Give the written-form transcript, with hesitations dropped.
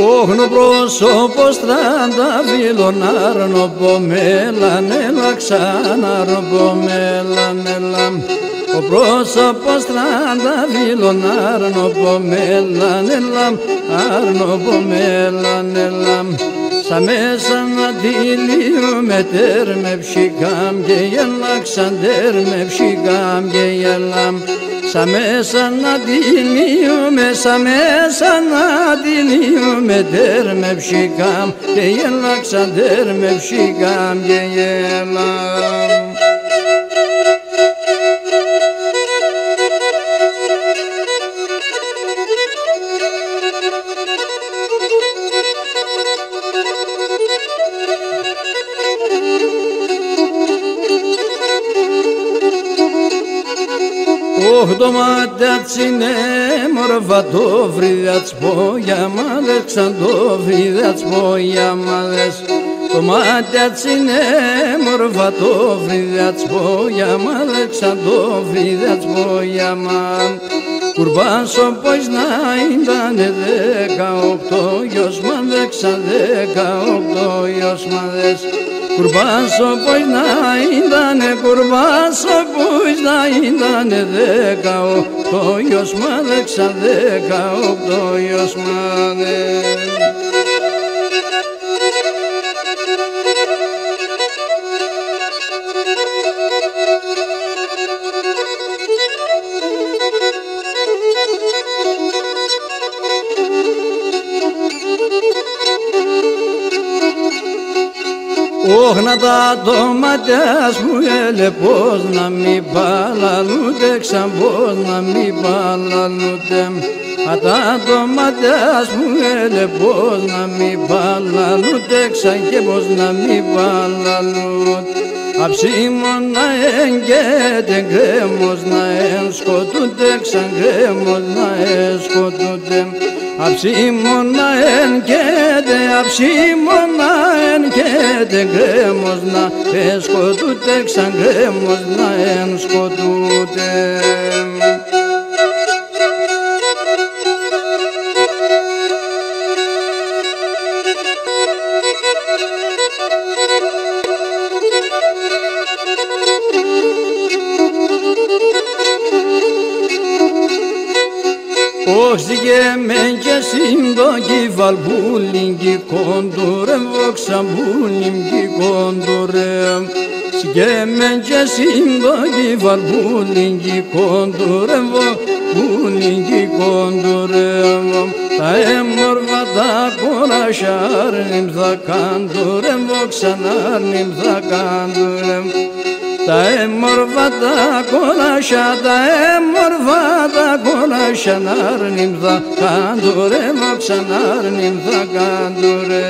Όχνο πρόσωπος τρανταβύλων άρνοπο μέλανέλα ξανάρνοπο μέλανέλα. Ο πρόσωπος τρανταβύλων άρνοπο μέλανέλα άρνοπο μέλανέλα. Σα μέσα να τυλίουμε τέρμε ψυχάμ και γελά ξαντέρμε ψυχάμ και γελά. Σα μέσα να τυλίουμε, σα μέσα να τυλίουμε τέρμε ψυχάμ και γελά ξαντέρμε ψυχάμ και γελά. Ωχ, το μάτια είναι μορφα το βρυδάτς πόγια μάδες, ξαν το βρυδάτς πόγια μάδες. Το μάτια είναι μορφα το βρυδάτς πόγια μάδες, ξαν το βρυδάτς πόγια μάδες. Κουρμπάς όπως να ήταν 18 γιος μάδες, ξαν 18 γιος μάδες. Κουρμπάς όπως να ήταν, κουρμπάς όπως να ήταν 18 γιος μάδες, ξαν 18 γιος μάδες. Ωχ, να τα ντοματιάς μου έλε πως να μη παλαλούτε, ξαν πως να μη παλαλούτε. Α, τα ντοματιάς μου έλε πως να μη παλαλούτε, ξαν και πως να μη παλαλούτε. Αψίμον να εγκέτε, γκρέμος να ενσκοτούτε, ξαν γκρέμος να ενσκοτούτε. Αψίμον να εγκέτε, αψίμον να εγκέτε, γκρέμος να ενσκοτούτε, ξαν γκρέμος να ενσκοτούτε. Ωχ, ζυγέμεν και σύντοκι βαλμπούλιγκι κόντουρε, βόξαν μπούλιγκι κόντουρε. Ζυγέμεν και σύντοκι βαλμπούλιγκι κόντουρε, βαλμπούλιγκι κόντουρε. Τα έμορφα τα κόρασια άρνημ θα κάντουρε, βόξαν άρνημ θα κάντουρε. Τα έμορφα τα κόρασια, τα έμορφα τα κόρασια άρνημ θα κάντουρε, βόξαν άρνημ θα κάντουρε.